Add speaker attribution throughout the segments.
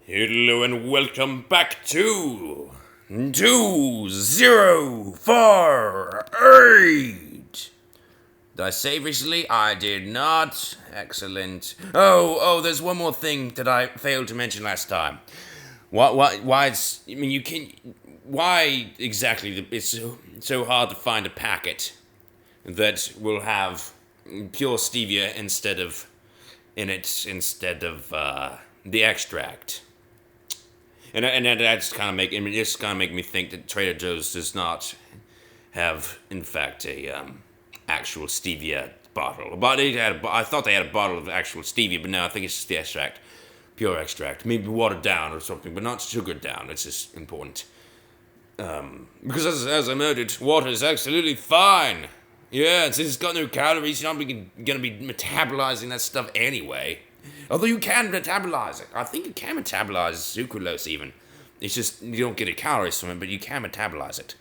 Speaker 1: Hello and welcome back to 2048. Did I say recently? I did not. Excellent. Oh, there's one more thing that I failed to mention last time. Why why exactly it's so hard to find a packet that will have pure stevia instead of the extract. And that's kind of this kind of make me think that Trader Joe's does not have, in fact, a actual stevia bottle. But I thought they had a bottle of actual stevia, but no, I think it's just the extract, pure extract, maybe watered down or something, but not sugared down. It's just important. Because as I noted, water is absolutely fine. Yeah, since it's got no calories, you're not gonna be metabolizing that stuff anyway. Although you can metabolize it. I think you can metabolize sucralose even. It's just you don't get the calories from it, but you can metabolize it.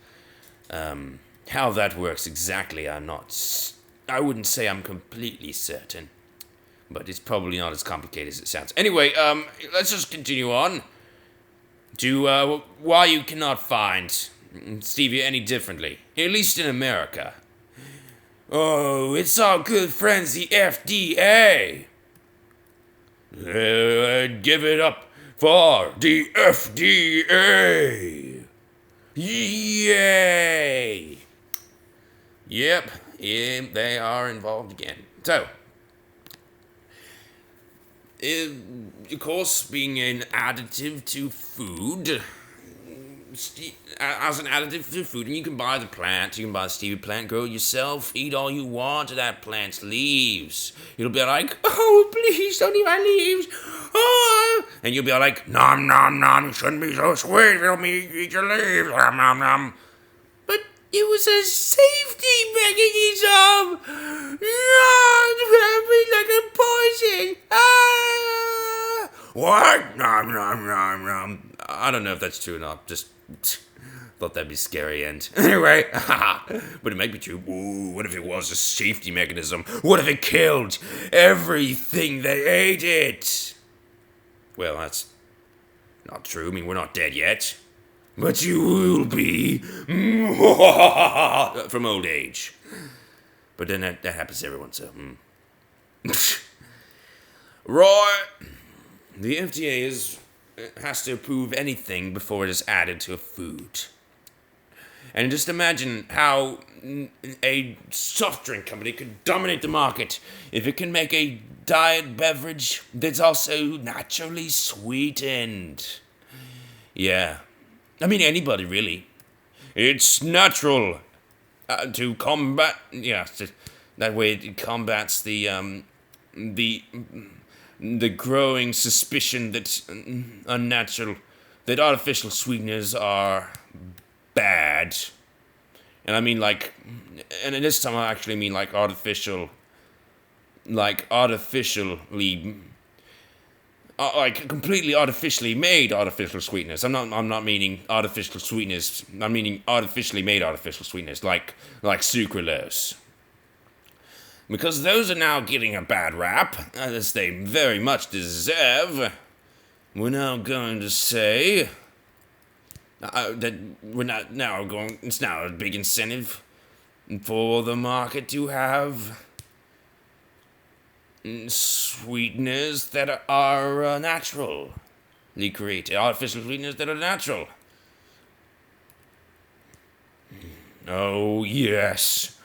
Speaker 1: How that works exactly, I wouldn't say I'm completely certain. But it's probably not as complicated as it sounds. Anyway, let's just continue on to why you cannot find stevia any differently. At least in America. Oh, it's our good friends, the FDA. Give it up for the FDA. Yay! Yep, they are involved again. So, of course, being an additive to food, as an additive to food, and you can buy the plant, you can buy the stevia plant, grow it yourself, eat all you want of that plant's leaves. You'll be like, oh, please don't eat my leaves. Oh. And you'll be like, nom, nom, nom, you shouldn't be so sweet if you don't eat your leaves, nom, nom, nom. But it was a safety mechanism. No, it's like a poison. Ah. What? Nom, nom, nom, nom. I don't know if that's true or not. Just thought that'd be scary. And anyway, but it might be true. Ooh, what if it was a safety mechanism? What if it killed everything that ate it? Well, that's not true. I mean, we're not dead yet. But you will be from old age. But then that happens to everyone, so. Right. The FDA has to approve anything before it is added to a food. And just imagine how a soft drink company could dominate the market if it can make a diet beverage that's also naturally sweetened. Yeah. I mean, anybody, really. It's natural to combat... Yeah, that way it combats the growing suspicion that that artificial sweeteners are bad. And I mean and this time I actually mean artificially, completely artificially made artificial sweeteners. I'm not meaning artificial sweeteners. I'm meaning artificially made artificial sweeteners, like sucralose. Because those are now getting a bad rap, as they very much deserve. We're now going to say that it's now a big incentive for the market to have sweeteners that are naturally created, artificial sweeteners that are natural. Oh, yes.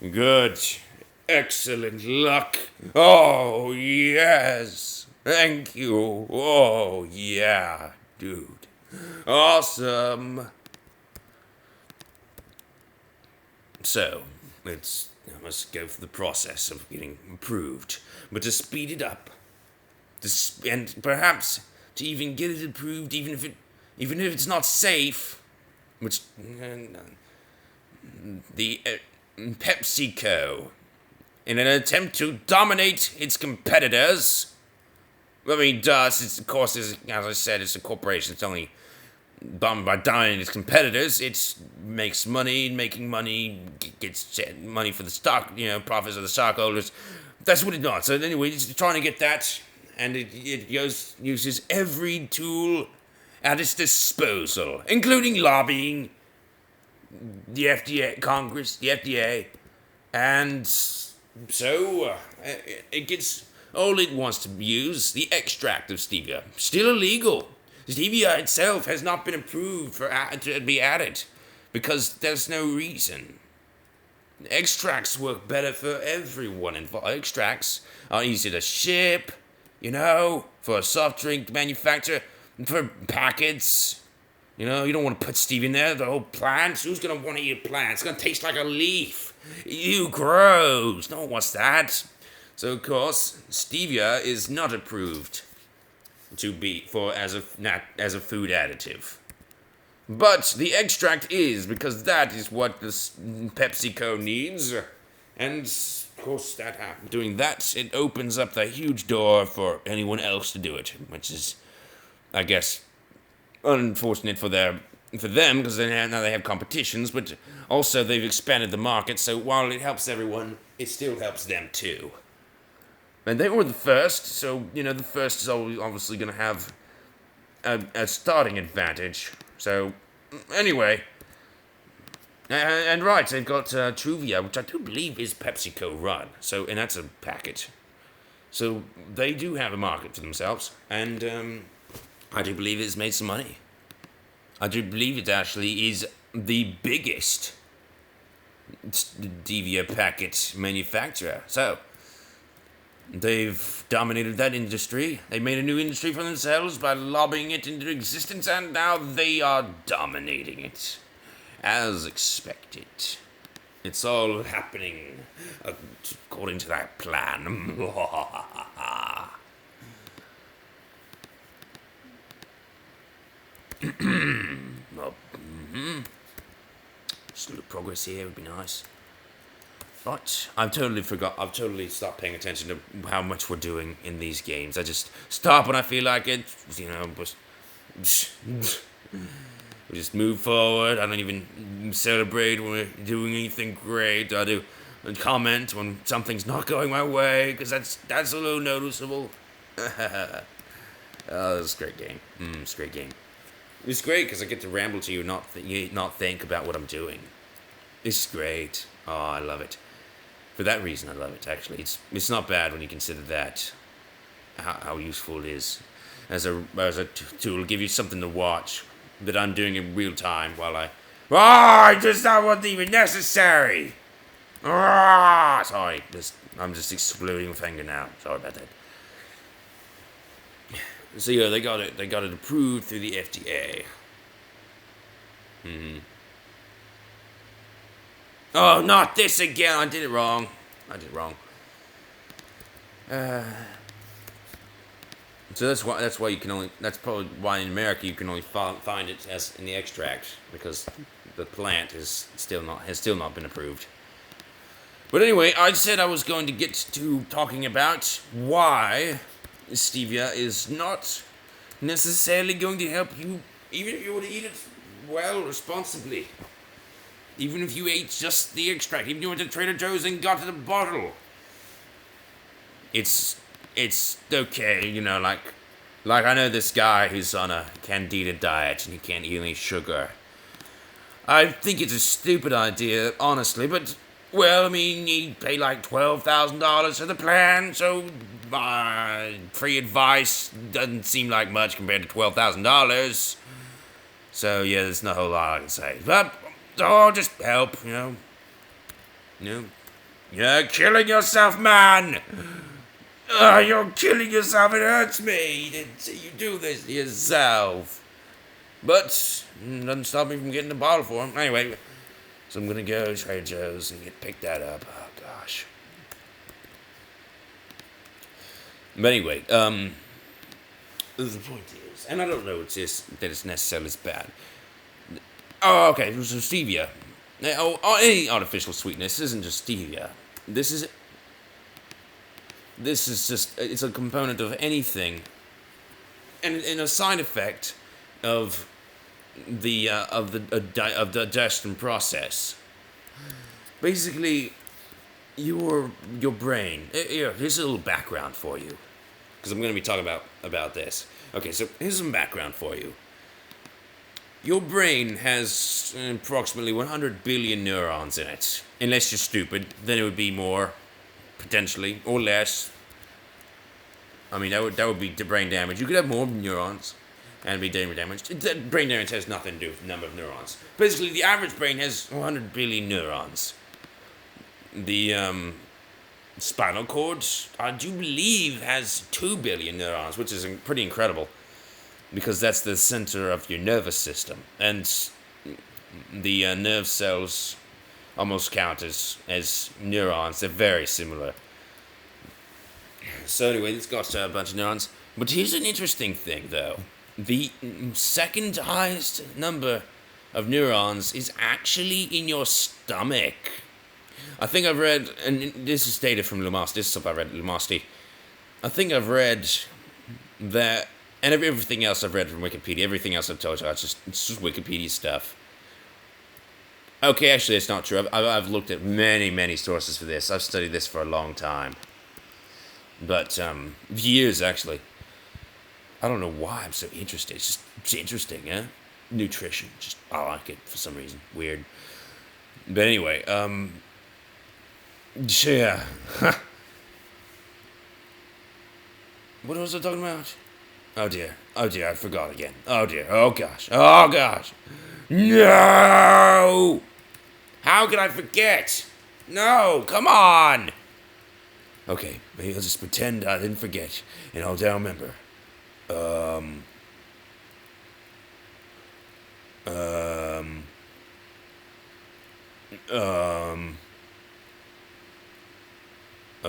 Speaker 1: Good. Excellent luck. Oh, yes. Thank you. Oh, yeah, dude. Awesome. So, I must go through the process of getting approved. But to speed it up, and perhaps to even get it approved, even if it's not safe, which the PepsiCo, in an attempt to dominate its competitors. I mean, as I said, it's a corporation. It's only bombed by dominating its competitors. It makes money, gets money for the stock, profits of the stockholders. That's what it does. So anyway, it's trying to get that and it uses every tool at its disposal, including lobbying the FDA, Congress, the FDA, and so it gets all it wants to use, the extract of stevia, still illegal. Stevia itself has not been approved to be added because there's no reason. Extracts work better for everyone involved. Extracts are easy to ship, for a soft drink manufacturer, for packets. You don't want to put stevia in there, the whole plant. Who's going to want to eat a plant? It's going to taste like a leaf. Ew, gross. No one wants that. So, of course, stevia is not approved as a food additive. But the extract is, because that is what the PepsiCo needs. And, of course, doing that, it opens up the huge door for anyone else to do it, which is, I guess, unfortunate for them, because now they have competitions, but also they've expanded the market, so while it helps everyone, it still helps them too. And they were the first, so, the first is obviously going to have a starting advantage. So, anyway. And right, they've got Truvia, which I do believe is PepsiCo run. So, and that's a packet. So, they do have a market for themselves. And I do believe it's made some money. I do believe it actually is the biggest stevia packet manufacturer. So, they've dominated that industry. They made a new industry for themselves by lobbying it into existence, and now they are dominating it. As expected. It's all happening according to that plan. Just a little progress here would be nice. But I've totally stopped paying attention to how much we're doing in these games. I just stop when I feel like it, we just move forward. I don't even celebrate when we're doing anything great. I do comment when something's not going my way, because that's a little noticeable. Oh, this is a great game. It's a great game. It's great because I get to ramble to you, not think about what I'm doing. It's great. Oh, I love it. For that reason, I love it. Actually, it's not bad when you consider that how useful it is as a tool to give you something to watch that I'm doing in real time while I just that wasn't even necessary. Sorry, I'm just exploding with anger now. Sorry about that. So yeah, they got it approved through the FDA. Oh, not this again! I did it wrong. So that's why you can only. That's probably why in America you can only find it as in the extract, because the plant has still not been approved. But anyway, I said I was going to get to talking about why stevia is not necessarily going to help you, even if you were to eat it well, responsibly. Even if you ate just the extract, even if you went to Trader Joe's and got the bottle. It's okay, like I know this guy who's on a candida diet and he can't eat any sugar. I think it's a stupid idea, honestly, but, well, I mean, he paid like $12,000 for the plan, so free advice doesn't seem like much compared to $12,000. So, yeah, there's not a whole lot I can say. But, just help, You're killing yourself, man! You're killing yourself, it hurts me to see you do this to yourself. But, it doesn't stop me from getting the bottle for him. Anyway, so I'm gonna go to Trader Joe's and pick that up. Oh, gosh. But anyway, the point is, and I don't know that it's necessarily as bad. Oh, okay, so stevia. Any artificial sweetness isn't just stevia. This is just, it's a component of anything, and a side effect of the digestion process. Basically, your brain. Here's a little background for you. because I'm going to be talking about this. Okay, so here's some background for you. Your brain has approximately 100 billion neurons in it. Unless you're stupid, then it would be more, potentially, or less. I mean, that would be brain damage. You could have more neurons and be brain damage. Brain damage has nothing to do with the number of neurons. Basically, the average brain has 100 billion neurons. The spinal cord, I do believe, has 2 billion neurons, which is pretty incredible. Because that's the center of your nervous system. And the nerve cells almost count as neurons. They're very similar. So anyway, it's got a bunch of neurons. But here's an interesting thing, though. The second highest number of neurons is actually in your stomach. I think I've read, and this is data from Lumosity, this is stuff I read at Lumosity. I think I've read that, and everything else I've read from Wikipedia, everything else I've told you, it's just Wikipedia stuff. Okay, actually, it's not true. I've looked at many sources for this. I've studied this for a long time. But, years, actually. I don't know why I'm so interested. It's interesting, huh? Nutrition. I like it for some reason. Weird. But anyway, yeah. What was I talking about? Oh dear, I forgot again. Oh dear, oh gosh. No! How could I forget? No, come on! Okay, maybe I'll just pretend I didn't forget, and I'll remember. Oh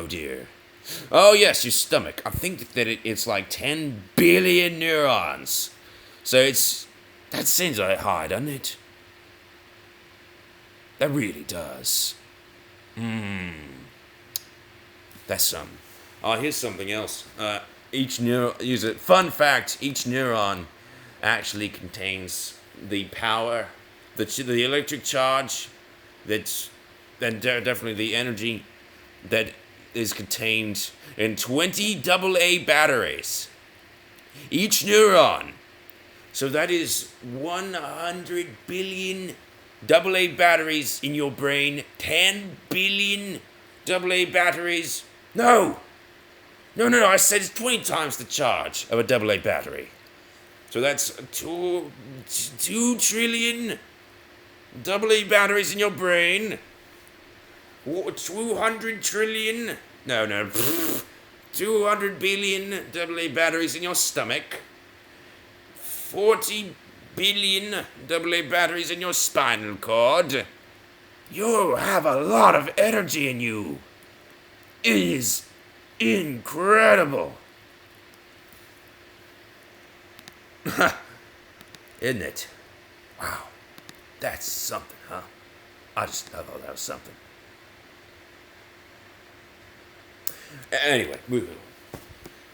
Speaker 1: dear. Oh yes, your stomach. I think that it's like 10 billion neurons. So that seems like high, doesn't it? That really does. That's some. Oh, here's something else. Fun fact, each neuron actually contains the power, the electric charge, and definitely the energy that is contained in 20 AA batteries. Each neuron. So that is 100 billion AA batteries in your brain. 10 billion AA batteries. No, I said it's 20 times the charge of a AA battery. So that's 2 trillion AA batteries in your brain. 200 trillion? No. 200 billion AA batteries in your stomach. 40 billion AA batteries in your spinal cord. You have a lot of energy in you. It is incredible. Isn't it? Wow. That's something, huh? I thought that was something. Anyway, moving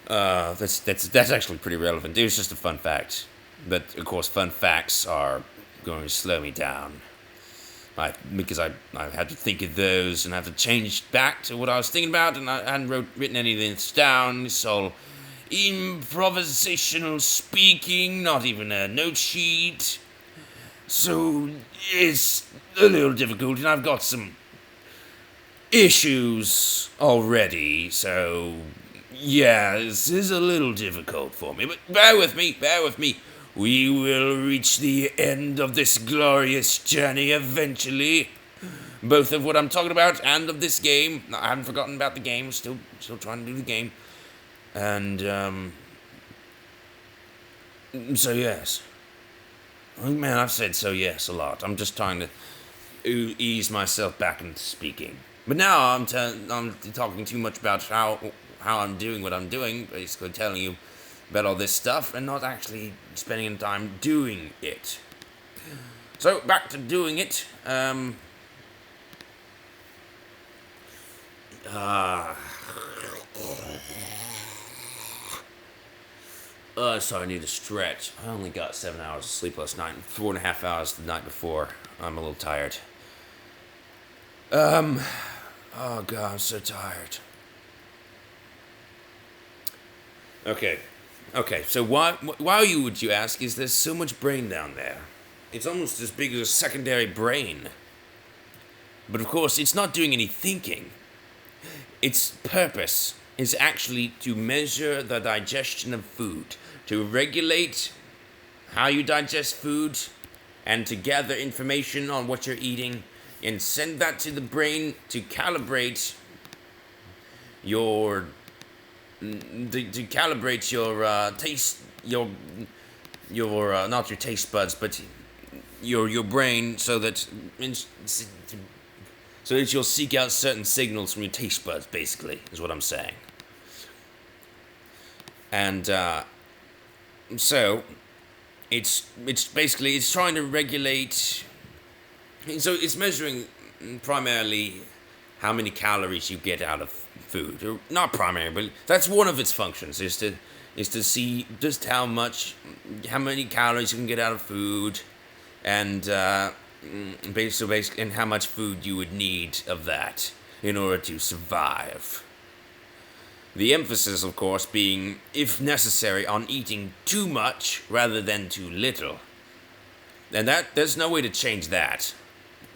Speaker 1: on. That's actually pretty relevant. It was just a fun fact. But, of course, fun facts are going to slow me down. Because I had to think of those and have to change back to what I was thinking about, and I hadn't written any of this down. It's all improvisational speaking, not even a note sheet. So it's a little difficult, and I've got some issues already, so yeah, this is a little difficult for me, but bear with me. We will reach the end of this glorious journey eventually. Both of what I'm talking about and of this game. I haven't forgotten about the game. Still trying to do the game. And, so yes. Oh, man, I've said so yes a lot. I'm just trying to ease myself back into speaking. But now I'm talking too much about how I'm doing what I'm doing, basically telling you about all this stuff and not actually spending any time doing it. So, back to doing it. So I need to stretch. I only got 7 hours of sleep last night and 4.5 hours the night before. I'm a little tired. Oh God, I'm so tired. Okay. Okay, so why would you ask, is there so much brain down there? It's almost as big as a secondary brain. But of course, it's not doing any thinking. Its purpose is actually to measure the digestion of food, to regulate how you digest food, and to gather information on what you're eating, and send that to the brain to calibrate your taste, your not your taste buds, but your brain, so that you'll seek out certain signals from your taste buds. Basically, is what I'm saying. And so it's basically it's trying to regulate. So it's measuring primarily how many calories you get out of food, or not primarily, but that's one of its functions, is to see just how many calories you can get out of food, and basically, and how much food you would need of that in order to survive. The emphasis, of course, being, if necessary, on eating too much rather than too little. And there's no way to change that.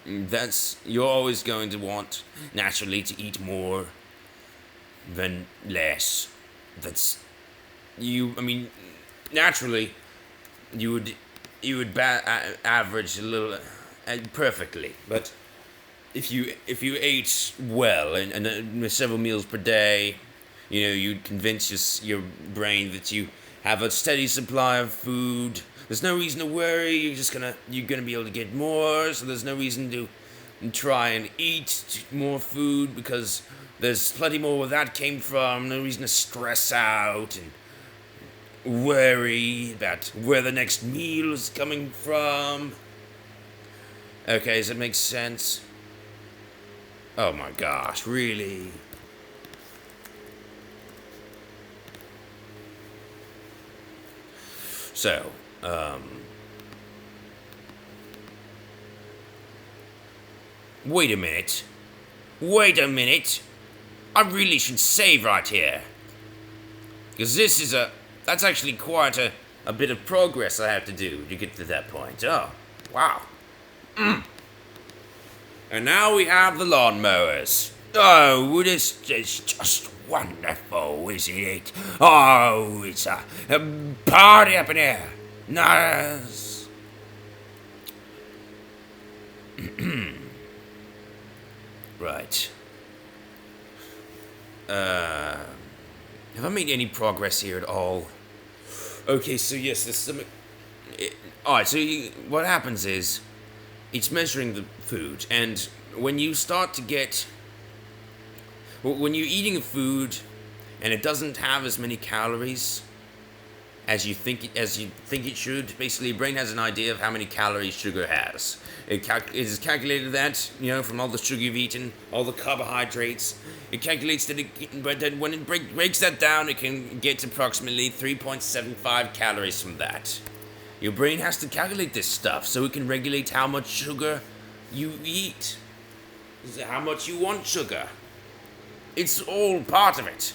Speaker 1: You're always going to want naturally to eat more than less. I mean, naturally, you would average a little perfectly, but if you ate well and several meals per day, you'd convince your brain that you have a steady supply of food. There's no reason to worry. You're gonna be able to get more. So there's no reason to try and eat more food, because there's plenty more where that came from. No reason to stress out and worry about where the next meal is coming from. Okay, does it make sense? Oh my gosh, really? So, wait a minute. Wait a minute. I really should save right here. Because that's actually quite a bit of progress I have to do to get to that point. Oh, wow. And now we have the lawnmowers. Oh, this is just wonderful, isn't it? Oh, it's a party up in here. Nice. Right. Have I made any progress here at all? Okay, so yes, alright, so what happens is, it's measuring the food, and when you start to when you're eating a food and it doesn't have as many calories as you think it should, basically your brain has an idea of how many calories sugar has. It has calculated that, from all the sugar you've eaten, all the carbohydrates. It calculates that, but then when it breaks that down, it can get approximately 3.75 calories from that. Your brain has to calculate this stuff so it can regulate how much sugar you eat, how much you want sugar. It's all part of it.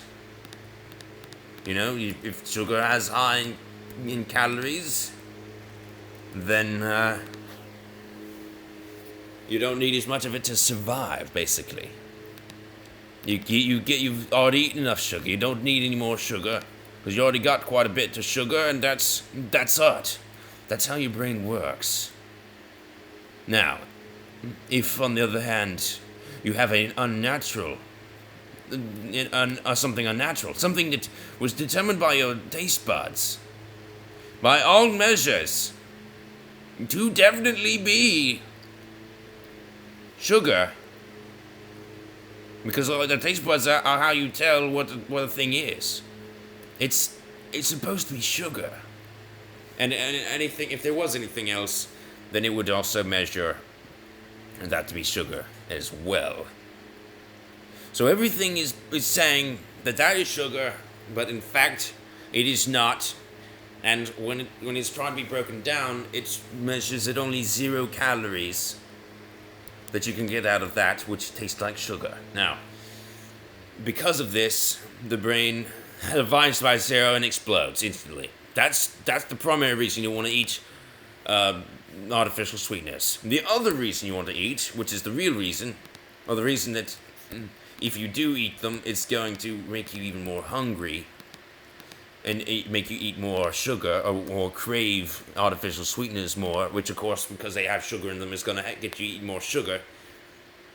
Speaker 1: If sugar has high in calories, then you don't need as much of it to survive. Basically, you've already eaten enough sugar. You don't need any more sugar because you already got quite a bit of sugar, and that's it. That's how your brain works. Now, if on the other hand you have an unnatural. Something unnatural, something that was determined by your taste buds, by all measures, to definitely be sugar, because the taste buds are how you tell what a thing is. It's supposed to be sugar, and anything, if there was anything else, then it would also measure that to be sugar as well. So everything is saying that is sugar, but in fact, it is not. And when it's trying to be broken down, it measures at only 0 calories that you can get out of that, which tastes like sugar. Now, because of this, the brain divides by zero and explodes instantly. That's the primary reason you want to eat artificial sweetness. The other reason you want to eat, which is the real reason, or the reason that if you do eat them, it's going to make you even more hungry and make you eat more sugar or crave artificial sweeteners more, which of course, because they have sugar in them, is going to get you eat more sugar,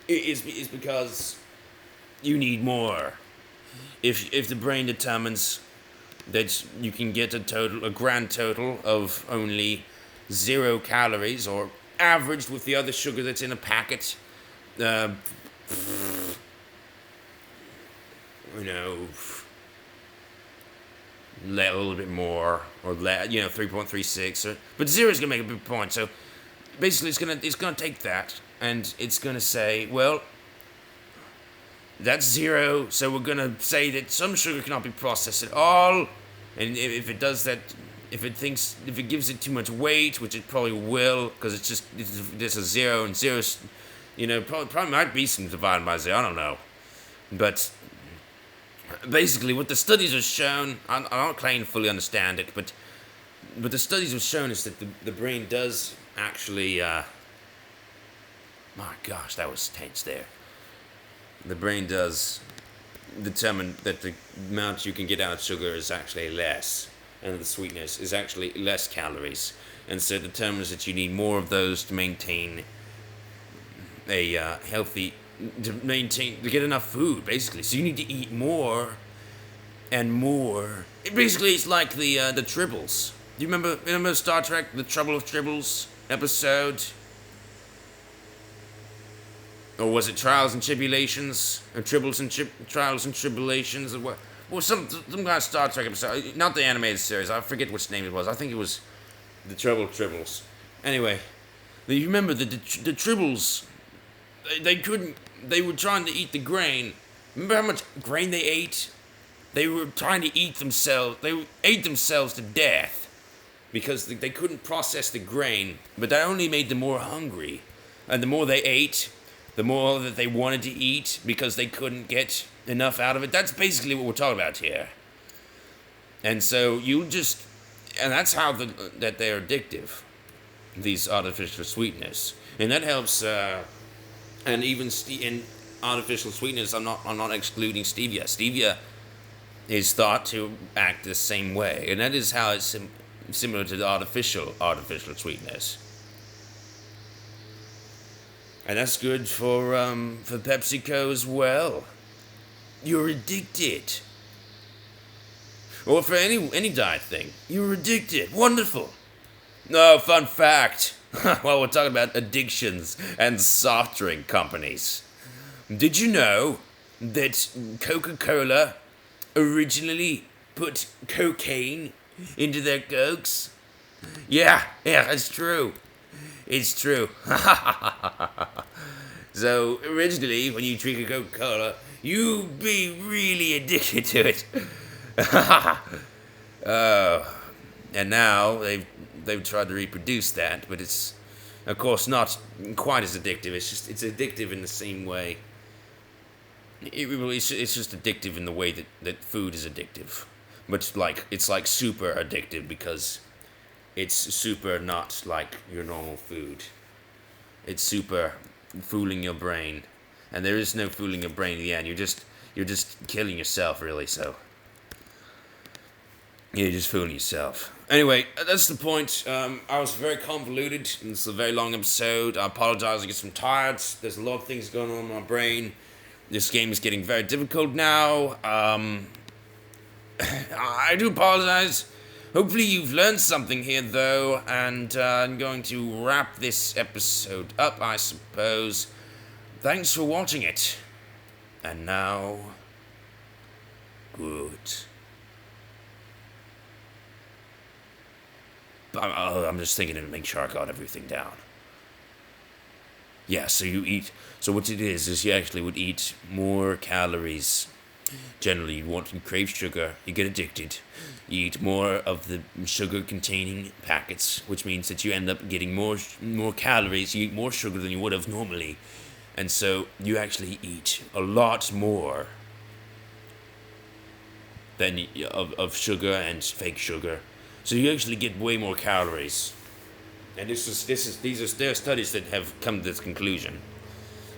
Speaker 1: is because you need more. If the brain determines that you can get a grand total of only 0 calories, or averaged with the other sugar that's in a packet, you know, a little bit more, or 3.36, but 0 is gonna make a big point. So basically, it's gonna take that, and it's gonna say, well, that's 0. So we're gonna say that some sugar cannot be processed at all, and if it does that, if it gives it too much weight, which it probably will, because it's just a 0, and 0, probably might be some divided by 0. I don't know, but basically, what the studies have shown, I don't claim to fully understand it, but the studies have shown is that the brain does actually, my gosh, that was tense there. The brain does determine that the amount you can get out of sugar is actually less, and the sweetness is actually less calories, and so it determines that you need more of those to maintain a healthy, to get enough food, basically. So you need to eat more and more. It's like the Tribbles. Do you remember Star Trek, The Trouble of Tribbles episode? Or was it Trials and Tribulations? Or Tribbles and Trials and Tribulations? Or what? Well, some kind of Star Trek episode. Not the animated series. I forget which name it was. I think it was The Trouble of Tribbles. Anyway, you remember the Tribbles? They were trying to eat the grain. Remember how much grain they ate? They were trying to eat themselves. They ate themselves to death because they couldn't process the grain, but that only made them more hungry. And the more they ate, the more that they wanted to eat because they couldn't get enough out of it. That's basically what we're talking about here. And so and that's how that they're addictive, these artificial sweetness. And that helps, and even in artificial sweetness, I'm not excluding stevia. Stevia is thought to act the same way, and that is how it's similar to the artificial sweetness. And that's good for PepsiCo as well. You're addicted. Or for any diet thing. You're addicted. Wonderful. No, fun fact. Well, we're talking about addictions and soft drink companies. Did you know that Coca-Cola originally put cocaine into their Cokes? Yeah, it's true. It's true. So, originally, when you drink a Coca-Cola, you be really addicted to it. And now they've tried to reproduce that, but it's, of course, not quite as addictive. It's addictive in the same way. It's just addictive in the way that food is addictive. But it's like super addictive because it's super not like your normal food. It's super fooling your brain. And there is no fooling your brain in the end. You're just killing yourself, really, so. You're just fooling yourself. Anyway, that's the point. I was very convoluted. It's a very long episode. I apologize, I guess I'm tired. There's a lot of things going on in my brain. This game is getting very difficult now. I do apologize. Hopefully you've learned something here, though, and I'm going to wrap this episode up, I suppose. Thanks for watching it. And now, good. I'm just thinking to make sure I got everything down. Yeah, so what it is you actually would eat more calories. Generally, you crave sugar, you get addicted. You eat more of the sugar-containing packets, which means that you end up getting more calories. You eat more sugar than you would have normally. And so you actually eat a lot more. of sugar and fake sugar. So you actually get way more calories. And there are studies that have come to this conclusion.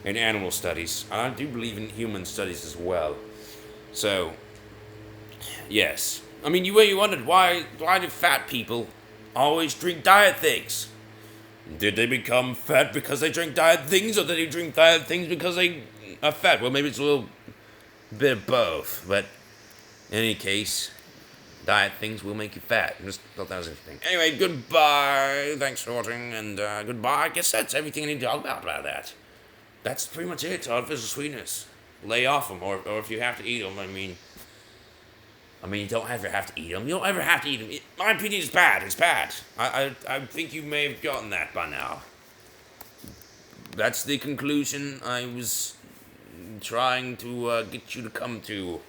Speaker 1: In animal studies, I do believe in human studies as well. So, yes. I mean, you wondered why do fat people always drink diet things? Did they become fat because they drink diet things, or did they drink diet things because they are fat? Well, maybe it's a little bit of both, but in any case, diet things will make you fat. Just thought that was interesting. Anyway, goodbye. Thanks for watching, and goodbye. I guess that's everything I need to talk about that. That's pretty much it. Artificial sweetness. Lay off them, or if you have to eat them, I mean, you don't ever have to eat them. You don't ever have to eat them. My opinion is bad. It's bad. I think you may have gotten that by now. That's the conclusion I was trying to get you to come to.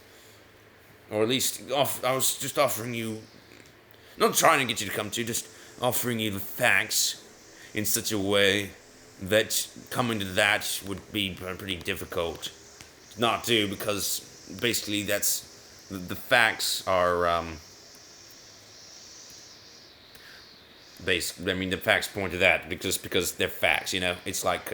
Speaker 1: Or at least, I was just offering you... Not trying to get you to come to, just offering you the facts in such a way that coming to that would be pretty difficult to not do, because basically that's... The facts are, basically, the facts point to that, because they're facts, It's like,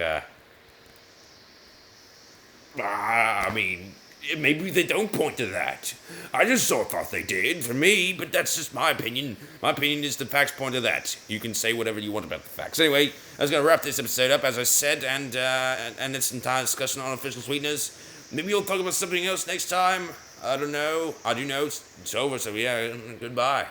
Speaker 1: maybe they don't point to that. I just thought they did, for me, but that's just my opinion. My opinion is the facts point to that. You can say whatever you want about the facts. Anyway, I was going to wrap this episode up, as I said, and it's entire discussion on artificial sweeteners. Maybe we'll talk about something else next time. I don't know. I do know it's over, so yeah, goodbye.